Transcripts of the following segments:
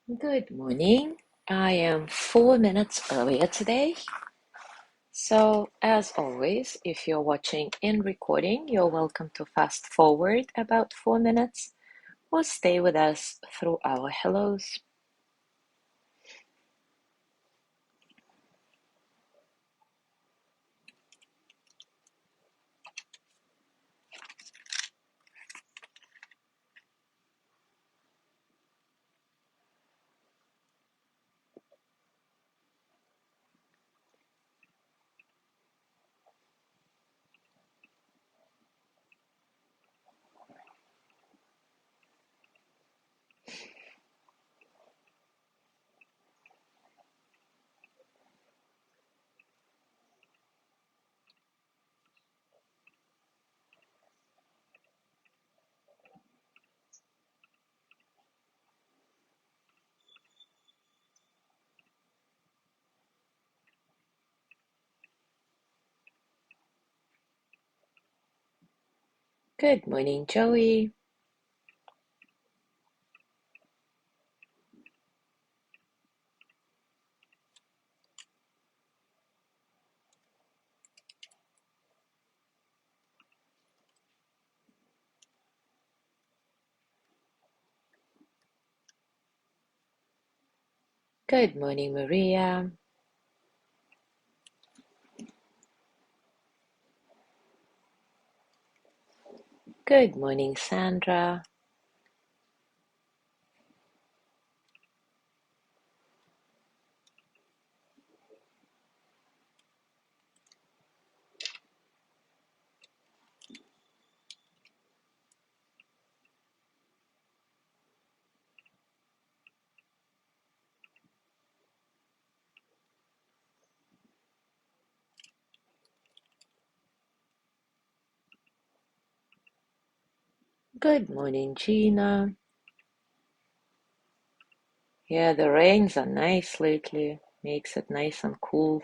Good morning. I am 4 minutes earlier today. So, as always, if you're watching in recording, you're welcome to fast forward about 4 minutes or stay with us through our hellos. Good morning, Joey. Good morning, Maria. Good morning, Sandra. Good morning, Gina. Yeah, the rains are nice lately. Makes it nice and cool.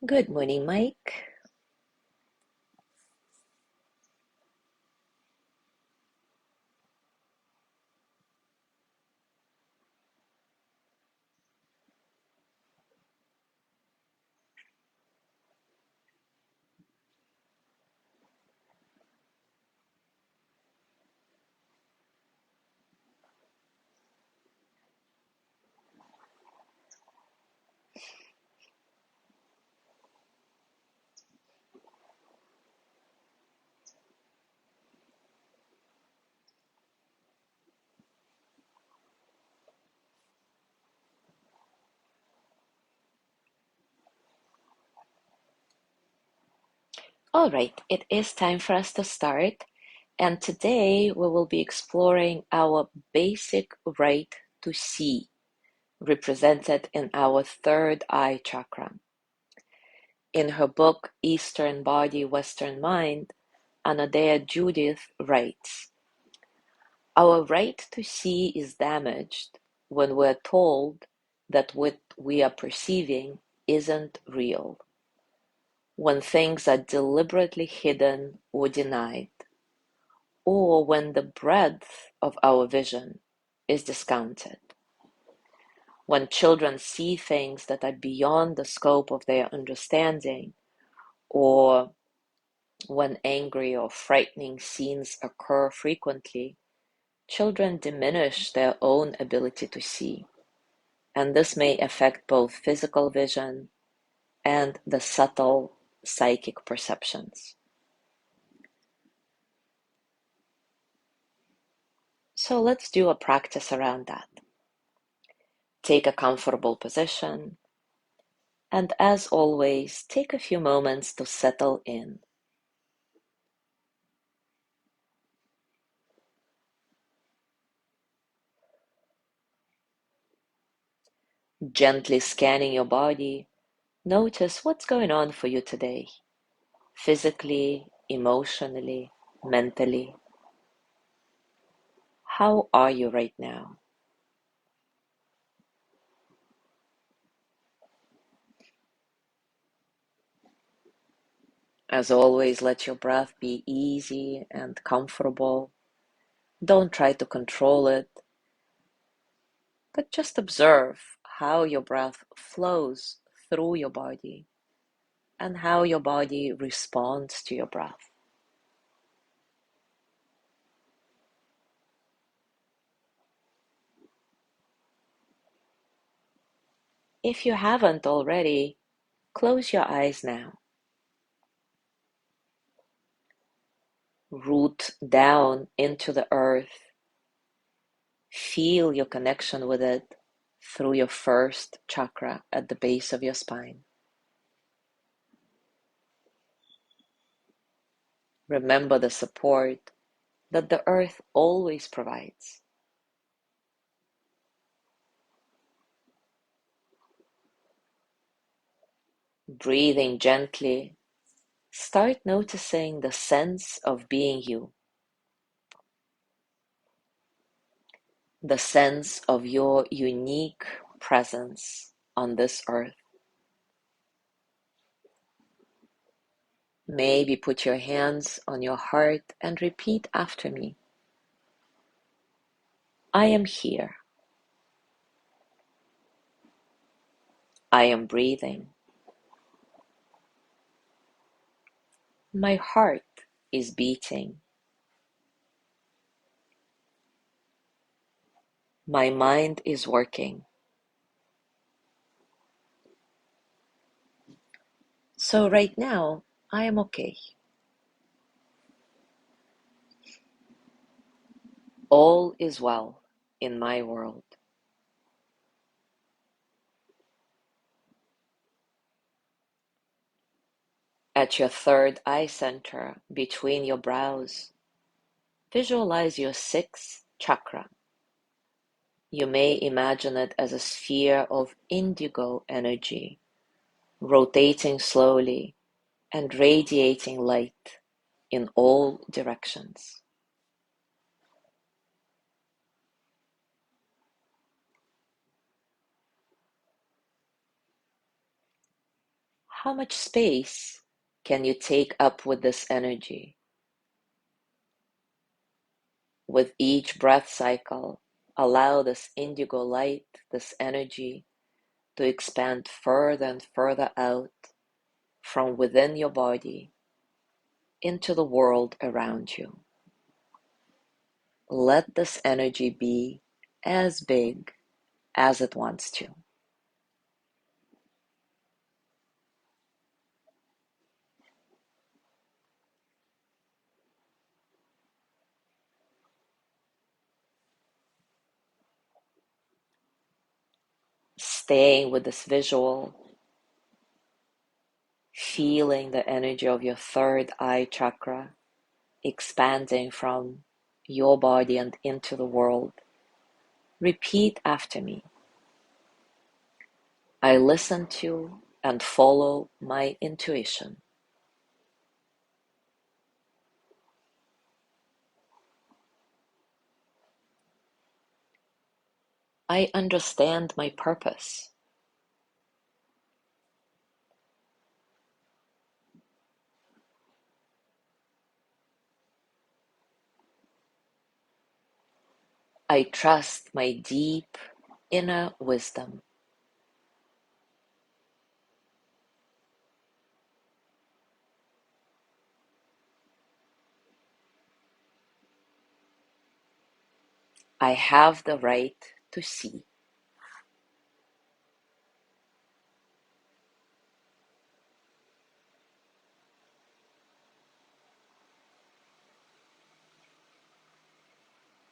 Good morning, Mike. All right, it is time for us to start. And today we will be exploring our basic right to see, represented in our third eye chakra. In her book, Eastern Body, Western Mind, Anodea Judith writes, our right to see is damaged when we're told that what we are perceiving isn't real, when things are deliberately hidden or denied, or when the breadth of our vision is discounted. When children see things that are beyond the scope of their understanding, or when angry or frightening scenes occur frequently, children diminish their own ability to see. and this may affect both physical vision and the subtle psychic perceptions. So let's do a practice around that. Take a comfortable position, and as always, take a few moments to settle in. Gently scanning your body, notice what's going on for you today, physically, emotionally, mentally. How are you right now? As always, let your breath be easy and comfortable. Don't try to control it, but just observe how your breath flows through your body and how your body responds to your breath. If you haven't already, close your eyes now. Root down into the earth. Feel your connection with it through your first chakra at the base of your spine. Remember the support that the earth always provides. Breathing gently, start noticing the sense of being you, the sense of your unique presence on this earth. Maybe put your hands on your heart and repeat after me. I am here. I am breathing. My heart is beating. My mind is working. So right now, I am okay. All is well in my world. At your third eye center, between your brows, visualize your sixth chakra. You may imagine it as a sphere of indigo energy, rotating slowly and radiating light in all directions. How much space can you take up with this energy? With each breath cycle, allow this indigo light, this energy, to expand further and further out from within your body into the world around you. Let this energy be as big as it wants to. Staying with this visual, feeling the energy of your third eye chakra expanding from your body and into the world. Repeat after me. I listen to and follow my intuition. I understand my purpose. I trust my deep inner wisdom. I have the right to see.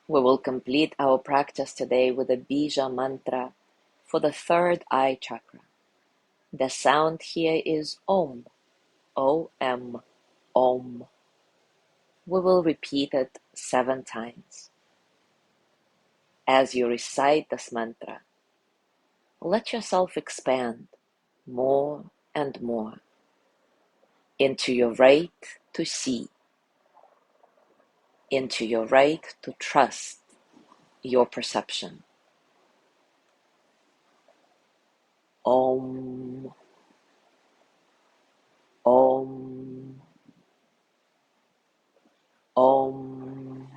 We will complete our practice today with a Bija mantra for the third eye chakra. The sound here is Om, O-M, Om. We will repeat it 7 times. As you recite this mantra, let yourself expand more and more into your right to see, into your right to trust your perception. Om, Om, Om,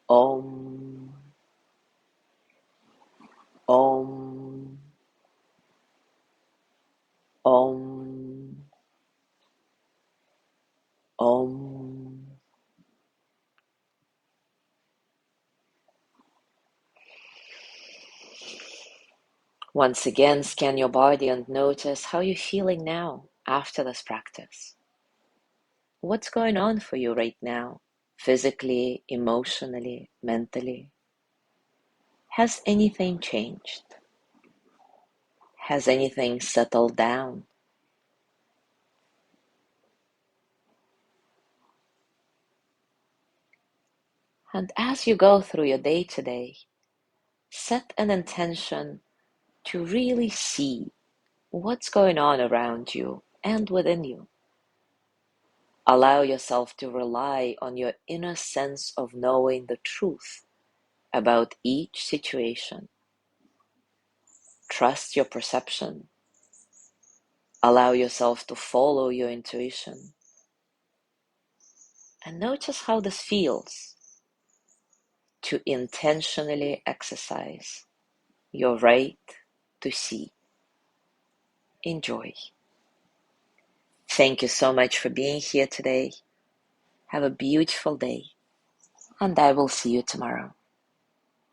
Om, Om, Om, Om. Once again, scan your body and notice how you're feeling now after this practice. What's going on for you right now, physically, emotionally, mentally? Has anything changed? Has anything settled down? And as you go through your day today, set an intention to really see what's going on around you and within you. Allow yourself to rely on your inner sense of knowing the truth about each situation. Trust your perception. Allow yourself to follow your intuition. And notice how this feels to intentionally exercise your right to see. Enjoy. Thank you so much for being here today. Have a beautiful day, and I will see you tomorrow.